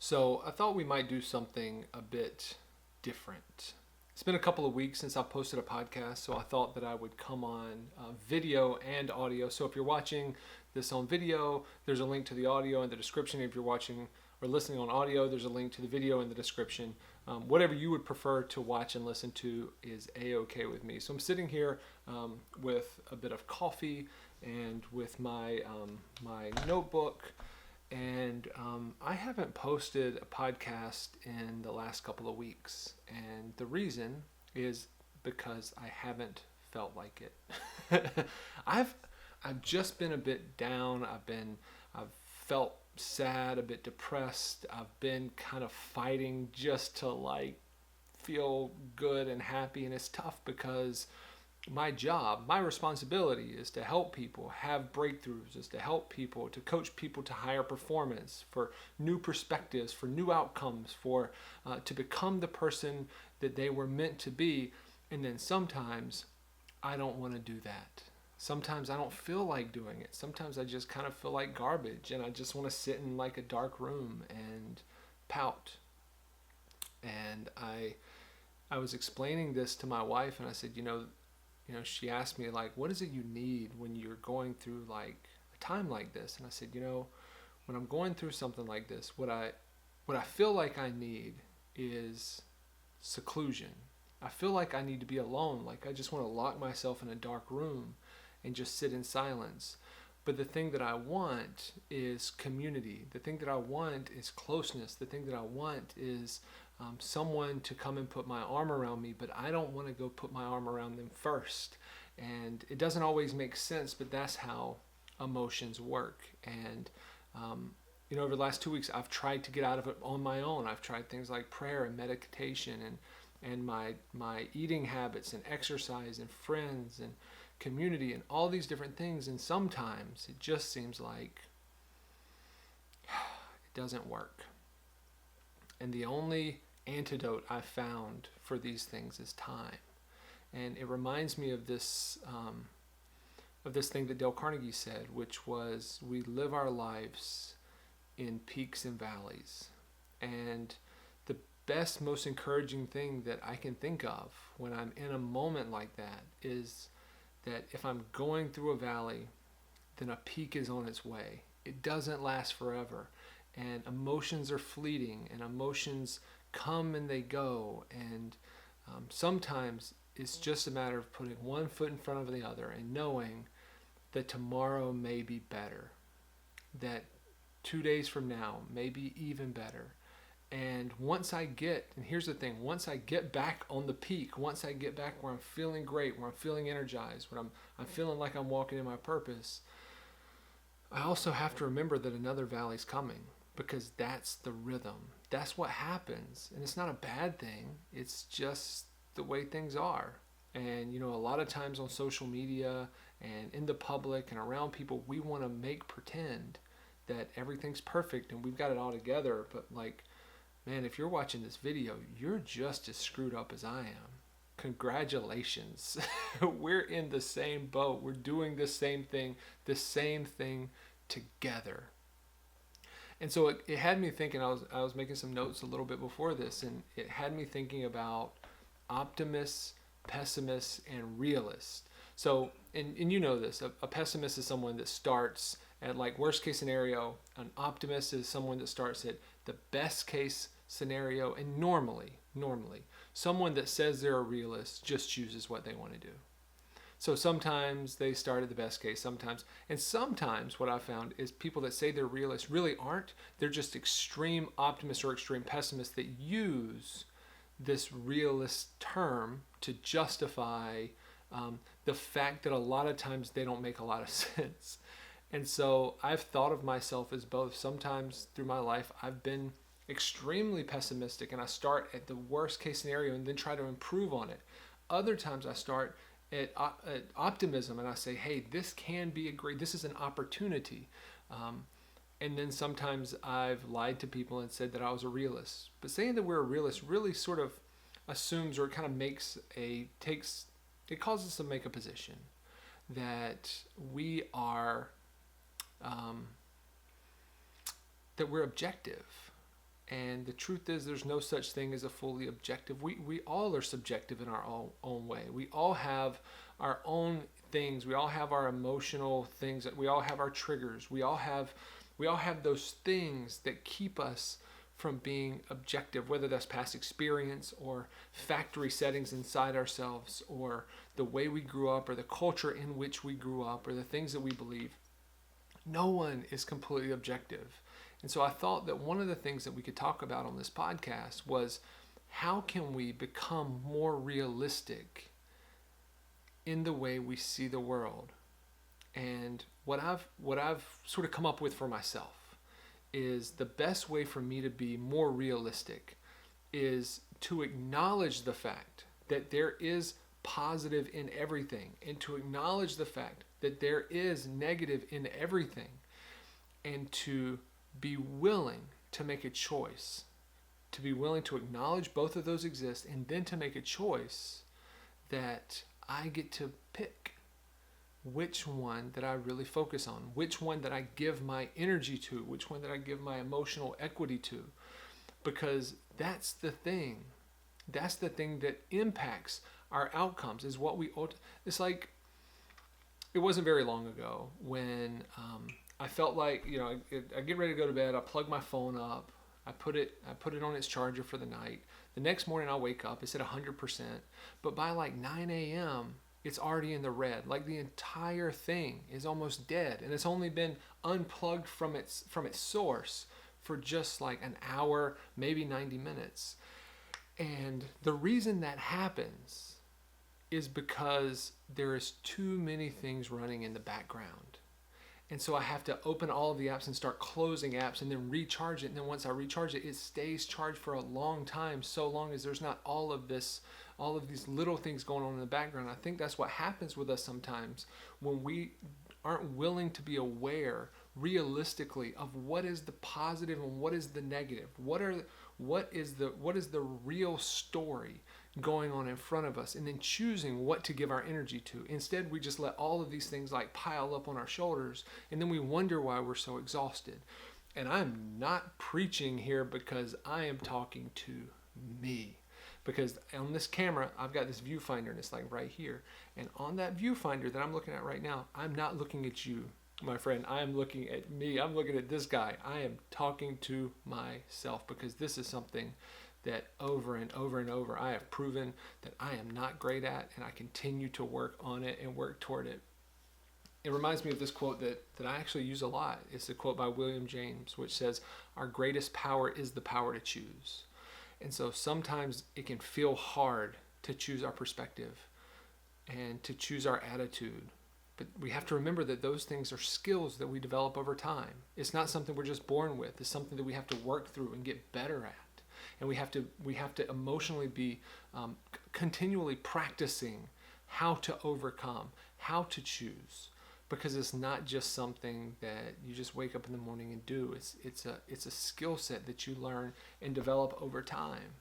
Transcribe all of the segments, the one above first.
So I thought we might do something a bit different. It's been a couple of weeks since I've posted a podcast, so I thought that I would come on video and audio. So if you're watching this on video, there's a link to the audio in the description. If you're watching or listening on audio, there's a link to the video in the description. Whatever you would prefer to watch and listen to is a-okay with me. So I'm sitting here with a bit of coffee and with my notebook. And I haven't posted a podcast in the last couple of weeks. And the reason is because I haven't felt like it. I've just been a bit down. I've felt sad, a bit depressed. I've been kind of fighting just to feel good and happy. And it's tough because my job, my responsibility is to help people have breakthroughs, is to help people, to coach people to higher performance, for new perspectives, for new outcomes, for to become the person that they were meant to be. And then sometimes I don't want to do that. Sometimes I don't feel like doing it. Sometimes I just kind of feel like garbage and I just want to sit in a dark room and pout. And I was explaining this to my wife and I said, she asked me what is it you need when you're going through a time like this? And I said, when I'm going through something like this, what I feel like I need is seclusion. I feel like I need to be alone. I just want to lock myself in a dark room and just sit in silence. But the thing that I want is community. The thing that I want is closeness. The thing that I want is someone to come and put my arm around me, but I don't want to go put my arm around them first. And it doesn't always make sense, but that's how emotions work. And over the last 2 weeks, I've tried to get out of it on my own. I've tried things like prayer and meditation and my eating habits and exercise and friends and community and all these different things. And sometimes it just seems like it doesn't work. And the only antidote I've found for these things is time. And it reminds me of this thing that Dale Carnegie said, which was, we live our lives in peaks and valleys. And the best, most encouraging thing that I can think of when I'm in a moment like that is that if I'm going through a valley, then a peak is on its way. It doesn't last forever. And emotions are fleeting, and emotions come and they go. And sometimes it's just a matter of putting one foot in front of the other and knowing that tomorrow may be better, that 2 days from now may be even better. And here's the thing, once I get back on the peak, once I get back where I'm feeling great, where I'm feeling energized, where I'm feeling like I'm walking in my purpose, I also have to remember that another valley's coming. Because that's the rhythm. That's what happens. And it's not a bad thing. It's just the way things are. And, a lot of times on social media and in the public and around people, we want to make pretend that everything's perfect and we've got it all together. But man, if you're watching this video, you're just as screwed up as I am. Congratulations. We're in the same boat. We're doing the same thing together. And so it had me thinking, I was making some notes a little bit before this, and it had me thinking about optimists, pessimists, and realists. So, and you know this, a pessimist is someone that starts at worst case scenario. An optimist is someone that starts at the best case scenario. And normally, someone that says they're a realist just chooses what they want to do. So sometimes they start at the best case, sometimes what I've found is people that say they're realists really aren't. They're just extreme optimists or extreme pessimists that use this realist term to justify the fact that a lot of times they don't make a lot of sense. And so I've thought of myself as both. Sometimes through my life, I've been extremely pessimistic and I start at the worst case scenario and then try to improve on it. Other times I start at optimism and I say, hey, this is an opportunity. And then sometimes I've lied to people and said that I was a realist. But saying that we're a realist really sort of assumes, or it kind of it causes us to make a position that we are, that we're objective. And the truth is, there's no such thing as a fully objective. We all are subjective in our own way. We all have our own things. We all have our emotional things. We all have our triggers. We all have those things that keep us from being objective, whether that's past experience or factory settings inside ourselves or the way we grew up or the culture in which we grew up or the things that we believe. No one is completely objective. And so I thought that one of the things that we could talk about on this podcast was how can we become more realistic in the way we see the world. And what I've sort of come up with for myself is the best way for me to be more realistic is to acknowledge the fact that there is positive in everything and to acknowledge the fact that there is negative in everything and to be willing to make a choice, to be willing to acknowledge both of those exist and then to make a choice that I get to pick which one that I really focus on, which one that I give my energy to, which one that I give my emotional equity to, because that's the thing that impacts our outcomes is what we, it's like, it wasn't very long ago when I felt like, I get ready to go to bed, I plug my phone up, I put it on its charger for the night. The next morning I wake up, it's at 100%, but by like 9 a.m., it's already in the red. Like the entire thing is almost dead, and it's only been unplugged from its source for just like an hour, maybe 90 minutes. And the reason that happens is because there is too many things running in the background. And so I have to open all of the apps and start closing apps and then recharge it. And then once I recharge it, it stays charged for a long time, so long as there's not all of these little things going on in the background. I think that's what happens with us sometimes when we aren't willing to be aware realistically of what is the positive and what is the negative. What is the real story going on in front of us, and then choosing what to give our energy to. Instead, we just let all of these things like pile up on our shoulders, and then we wonder why we're so exhausted. And I'm not preaching here because I am talking to me. Because on this camera, I've got this viewfinder, and it's like right here. And on that viewfinder that I'm looking at right now, I'm not looking at you, my friend. I am looking at me. I'm looking at this guy. I am talking to myself because this is something that over and over and over I have proven that I am not great at, and I continue to work on it and work toward it. It reminds me of this quote that I actually use a lot. It's a quote by William James, which says, "Our greatest power is the power to choose." And so sometimes it can feel hard to choose our perspective and to choose our attitude. But we have to remember that those things are skills that we develop over time. It's not something we're just born with. It's something that we have to work through and get better at. And we have to emotionally be continually practicing how to overcome, how to choose, because it's not just something that you just wake up in the morning and do. It's a skill set that you learn and develop over time.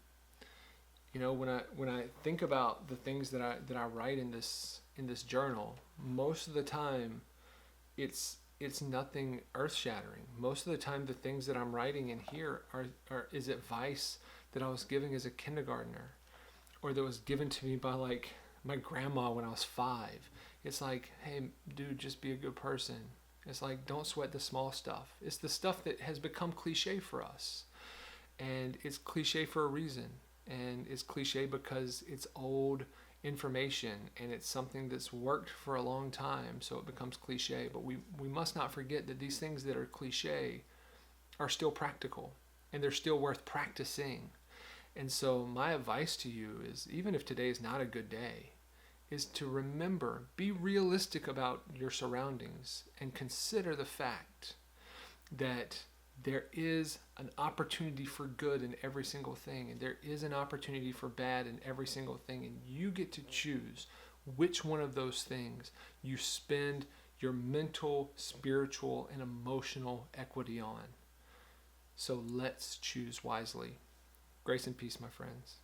When I think about the things that I write in this journal, most of the time it's nothing earth-shattering. Most of the time the things that I'm writing in here is advice that I was giving as a kindergartner, or that was given to me by like my grandma when I was 5. It's like, hey dude, just be a good person. It's like, don't sweat the small stuff. It's the stuff that has become cliche for us, and it's cliche for a reason, and it's cliche because it's old information and it's something that's worked for a long time, so it becomes cliche. But we must not forget that these things that are cliche are still practical, and they're still worth practicing. And so my advice to you is, even if today is not a good day, is to remember, be realistic about your surroundings and consider the fact that there is an opportunity for good in every single thing, and there is an opportunity for bad in every single thing, and you get to choose which one of those things you spend your mental, spiritual, and emotional equity on. So let's choose wisely. Grace and peace, my friends.